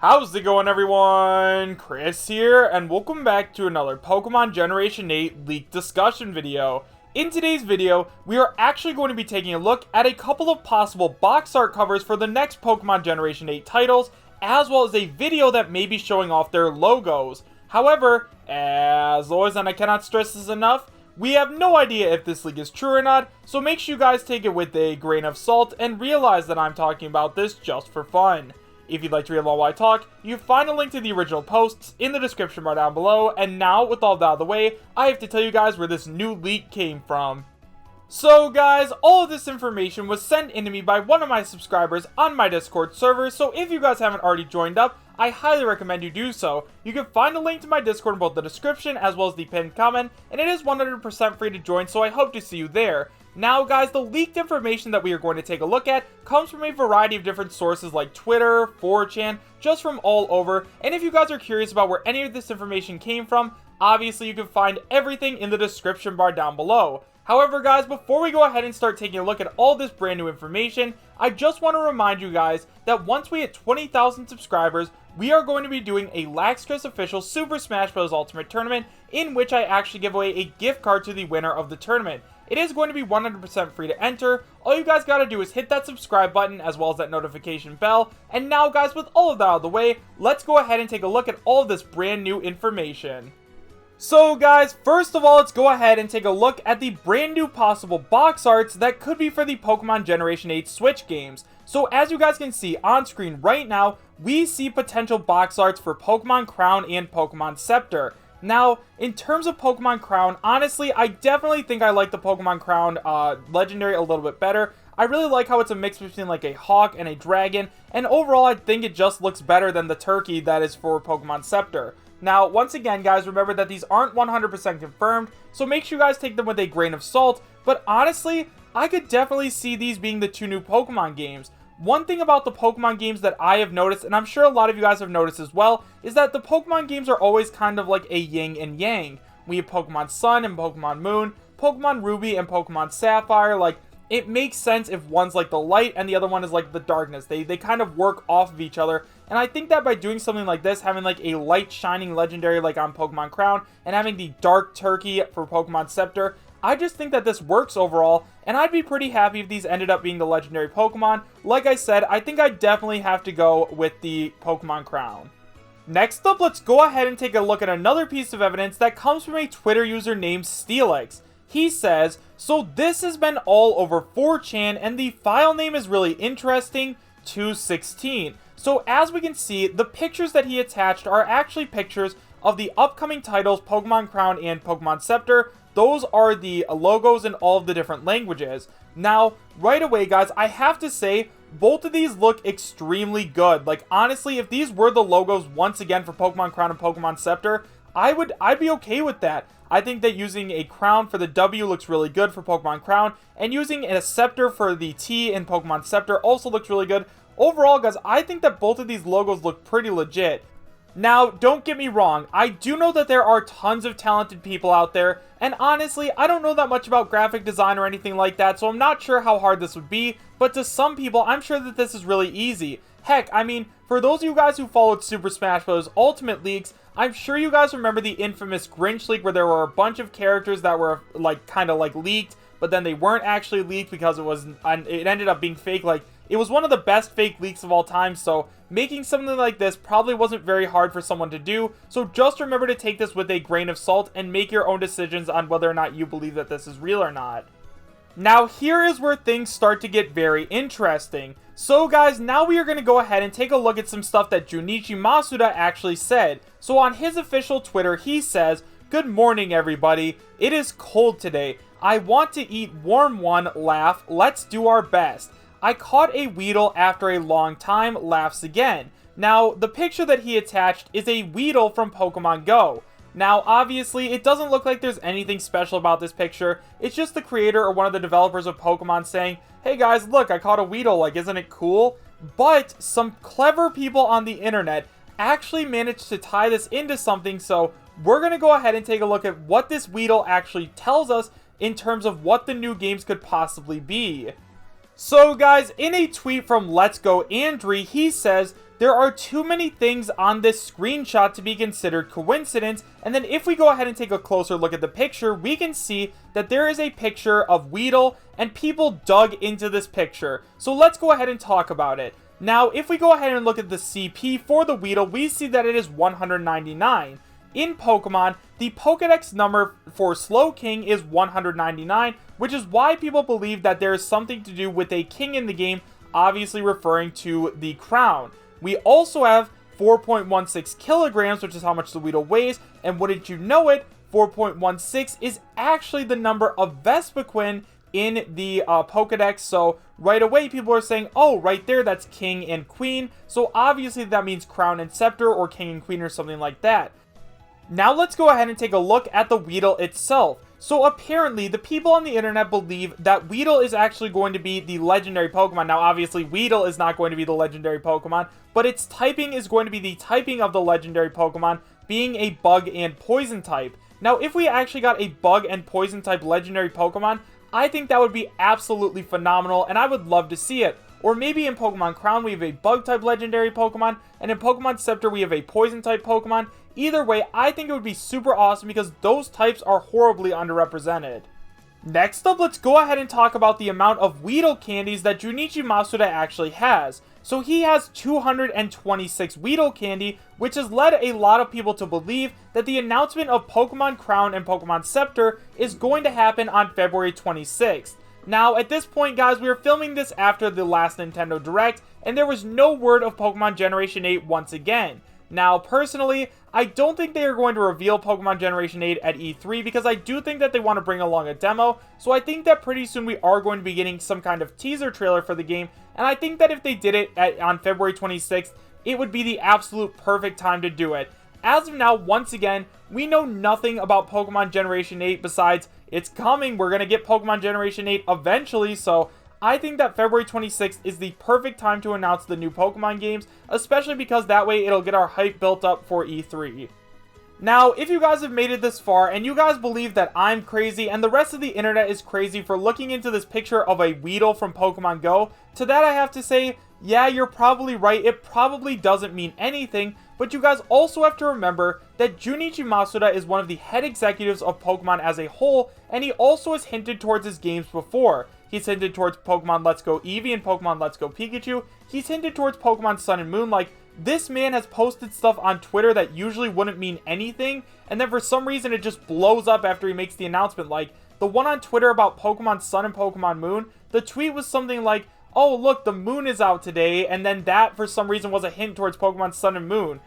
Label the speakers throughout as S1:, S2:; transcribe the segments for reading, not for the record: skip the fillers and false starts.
S1: How's it going, everyone? Chris here, and welcome back to another Pokemon Generation 8 leak discussion video. In today's video, we are actually going to be taking a look at a couple of possible box art covers for the next Pokemon Generation 8 titles, as well as a video that may be showing off their logos. However, as always, and I cannot stress this enough, we have no idea if this leak is true or not, so make sure you guys take it with a grain of salt and realize that I'm talking about this just for fun. If you'd like to read along while I talk, you can find a link to the original posts in the description bar down below, and now, with all that out of the way, I have to tell you guys where this new leak came from. So guys, all of this information was sent in to me by one of my subscribers on my Discord server, so if you guys haven't already joined up, I highly recommend you do so. You can find a link to my Discord in both the description as well as the pinned comment, and it is 100% free to join, so I hope to see you there. Now guys, the leaked information that we are going to take a look at comes from a variety of different sources like Twitter, 4chan, just from all over, and if you guys are curious about where any of this information came from, obviously you can find everything in the description bar down below. However guys, before we go ahead and start taking a look at all this brand new information, I just want to remind you guys that once we hit 20,000 subscribers, we are going to be doing a Laxstress official Super Smash Bros. Ultimate Tournament, in which I actually give away a gift card to the winner of the tournament. It is going to be 100% free to enter. All you guys gotta do is hit that subscribe button as well as that notification bell. And now guys, with all of that out of the way, let's go ahead and take a look at all of this brand new information. So guys, first of all, let's go ahead and take a look at the brand new possible box arts that could be for the Pokemon Generation 8 Switch games. So as you guys can see on screen right now, we see potential box arts for Pokemon Crown and Pokemon Scepter. Now, in terms of Pokemon Crown, honestly, I definitely think I like the Pokemon Crown Legendary a little bit better. I really like how it's a mix between like a hawk and a dragon, and overall I think it just looks better than the turkey that is for Pokemon Scepter. Now, once again guys, remember that these aren't 100% confirmed, so make sure you guys take them with a grain of salt, but honestly, I could definitely see these being the two new Pokemon games. One thing about the Pokemon games that I have noticed, and I'm sure a lot of you guys have noticed as well, is that the Pokemon games are always kind of like a yin and yang. We have Pokemon Sun and Pokemon Moon, Pokemon Ruby and Pokemon Sapphire. Like, it makes sense if one's like the light and the other one is like the darkness. They kind of work off of each other, and I think that by doing something like this, having like a light shining legendary like on Pokemon Crown, and having the dark turkey for Pokemon Scepter, I just think that this works overall, and I'd be pretty happy if these ended up being the legendary Pokemon. Like I said, I think I definitely have to go with the Pokemon Crown. Next up, let's go ahead and take a look at another piece of evidence that comes from a Twitter user named Steelix. He says, so this has been all over 4chan, and the file name is really interesting, 216. So as we can see, the pictures that he attached are actually pictures of the upcoming titles Pokemon Crown and Pokemon Scepter. Those are the logos in all of the different languages. Now, right away guys, I have to say, both of these look extremely good. Like, honestly, if these were the logos once again for Pokemon Crown and Pokemon Scepter, I'd be okay with that. I think that using a crown for the W looks really good for Pokemon Crown, and using a scepter for the T in Pokemon Scepter also looks really good. Overall, guys, I think that both of these logos look pretty legit. Now, don't get me wrong, I do know that there are tons of talented people out there, and honestly, I don't know that much about graphic design or anything like that, so I'm not sure how hard this would be, but to some people, I'm sure that this is really easy. Heck, I mean, for those of you guys who followed Super Smash Bros. Ultimate leaks, I'm sure you guys remember the infamous Grinch leak where there were a bunch of characters that were, like, kind of, like, leaked, but then they weren't actually leaked because it ended up being fake. Like, it was one of the best fake leaks of all time, so making something like this probably wasn't very hard for someone to do, so just remember to take this with a grain of salt and make your own decisions on whether or not you believe that this is real or not. Now, here is where things start to get very interesting. So guys, now we are going to go ahead and take a look at some stuff that Junichi Masuda actually said. So on his official Twitter, he says, "Good morning everybody, it is cold today. I want to eat warm one, laugh, let's do our best. I caught a Weedle after a long time, laughs again." Now, the picture that he attached is a Weedle from Pokemon Go. Now, obviously, it doesn't look like there's anything special about this picture. It's just the creator or one of the developers of Pokemon saying, "Hey guys, look, I caught a Weedle, like, isn't it cool?" But some clever people on the internet actually managed to tie this into something, so we're going to go ahead and take a look at what this Weedle actually tells us in terms of what the new games could possibly be. So guys, in a tweet from Let's Go Andrew, he says, there are too many things on this screenshot to be considered coincidence, and then if we go ahead and take a closer look at the picture, we can see that there is a picture of Weedle, and people dug into this picture. So let's go ahead and talk about it. Now, if we go ahead and look at the CP for the Weedle, we see that it is 199. In Pokemon, the Pokedex number for Slowking is 199, which is why people believe that there is something to do with a king in the game, obviously referring to the crown. We also have 4.16 kilograms, which is how much the Weedle weighs, and wouldn't you know it, 4.16 is actually the number of Vespiquen in the Pokedex. So right away people are saying, oh, right there, that's king and queen, so obviously that means crown and scepter, or king and queen, or something like that. Now let's go ahead and take a look at the Weedle itself. So apparently, the people on the internet believe that Weedle is actually going to be the legendary Pokemon. Now obviously, Weedle is not going to be the legendary Pokemon, but its typing is going to be the typing of the legendary Pokemon, being a bug and poison type. Now if we actually got a bug and poison type legendary Pokemon, I think that would be absolutely phenomenal, and I would love to see it. Or maybe in Pokemon Crown we have a bug type legendary Pokemon, and in Pokemon Scepter we have a poison type Pokemon. Either way, I think it would be super awesome because those types are horribly underrepresented. Next up, let's go ahead and talk about the amount of Weedle candies that Junichi Masuda actually has. So he has 226 Weedle candy, which has led a lot of people to believe that the announcement of Pokemon Crown and Pokemon Scepter is going to happen on February 26th. Now, at this point, guys, we are filming this after the last Nintendo Direct, and there was no word of Pokemon Generation 8 once again. Now, personally, I don't think they are going to reveal Pokemon Generation 8 at E3 because I do think that they want to bring along a demo, so I think that pretty soon we are going to be getting some kind of teaser trailer for the game, and I think that if they did it on February 26th, it would be the absolute perfect time to do it. As of now, once again, we know nothing about Pokemon Generation 8 besides it's coming. We're going to get Pokemon Generation 8 eventually, so I think that February 26th is the perfect time to announce the new Pokemon games, especially because that way it'll get our hype built up for E3. Now, if you guys have made it this far and you guys believe that I'm crazy and the rest of the internet is crazy for looking into this picture of a Weedle from Pokemon Go, to that I have to say, yeah, you're probably right. It probably doesn't mean anything, but you guys also have to remember that Junichi Masuda is one of the head executives of Pokemon as a whole, and he also has hinted towards his games before. He's hinted towards Pokemon Let's Go Eevee and Pokemon Let's Go Pikachu. He's hinted towards Pokemon Sun and Moon. Like, this man has posted stuff on Twitter that usually wouldn't mean anything, and then for some reason it just blows up after he makes the announcement. Like, the one on Twitter about Pokemon Sun and Pokemon Moon, the tweet was something like, oh look, the moon is out today, and then that for some reason was a hint towards Pokemon Sun and Moon.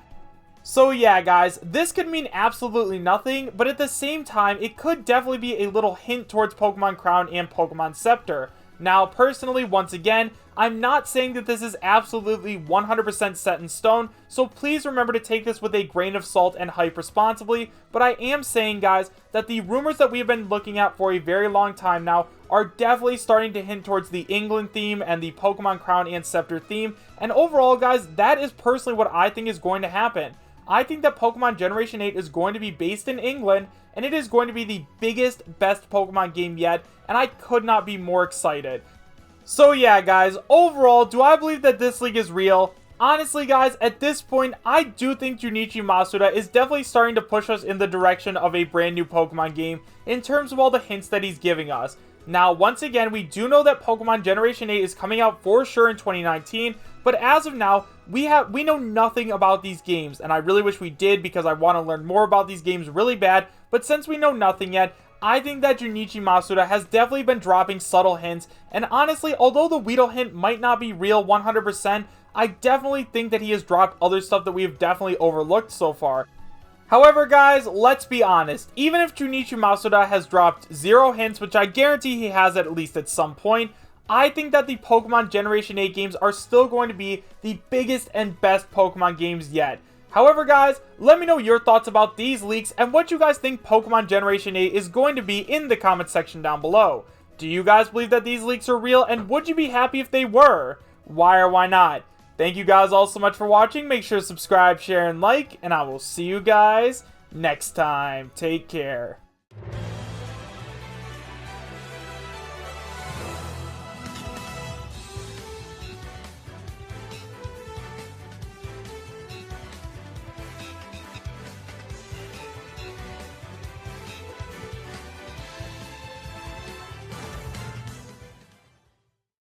S1: So yeah, guys, this could mean absolutely nothing, but at the same time, it could definitely be a little hint towards Pokemon Crown and Pokemon Scepter. Now, personally, once again, I'm not saying that this is absolutely 100% set in stone, so please remember to take this with a grain of salt and hype responsibly, but I am saying, guys, that the rumors that we have been looking at for a very long time now are definitely starting to hint towards the England theme and the Pokemon Crown and Scepter theme, and overall, guys, that is personally what I think is going to happen. I think that Pokemon Generation 8 is going to be based in England, and it is going to be the biggest, best Pokemon game yet, and I could not be more excited. So yeah, guys, overall, do I believe that this league is real? Honestly, guys, at this point, I do think Junichi Masuda is definitely starting to push us in the direction of a brand new Pokemon game in terms of all the hints that he's giving us. Now, once again, we do know that Pokemon Generation 8 is coming out for sure in 2019, but as of now, we know nothing about these games, and I really wish we did because I want to learn more about these games really bad, but since we know nothing yet, I think that Junichi Masuda has definitely been dropping subtle hints, and honestly, although the Weedle hint might not be real 100%, I definitely think that he has dropped other stuff that we have definitely overlooked so far. However, guys, let's be honest, even if Junichi Masuda has dropped 0 hints, which I guarantee he has at least at some point, I think that the Pokemon Generation 8 games are still going to be the biggest and best Pokemon games yet. However, guys, let me know your thoughts about these leaks and what you guys think Pokemon Generation 8 is going to be in the comment section down below. Do you guys believe that these leaks are real, and would you be happy if they were? Why or why not? Thank you guys all so much for watching. Make sure to subscribe, share, and like, and I will see you guys next time. Take care.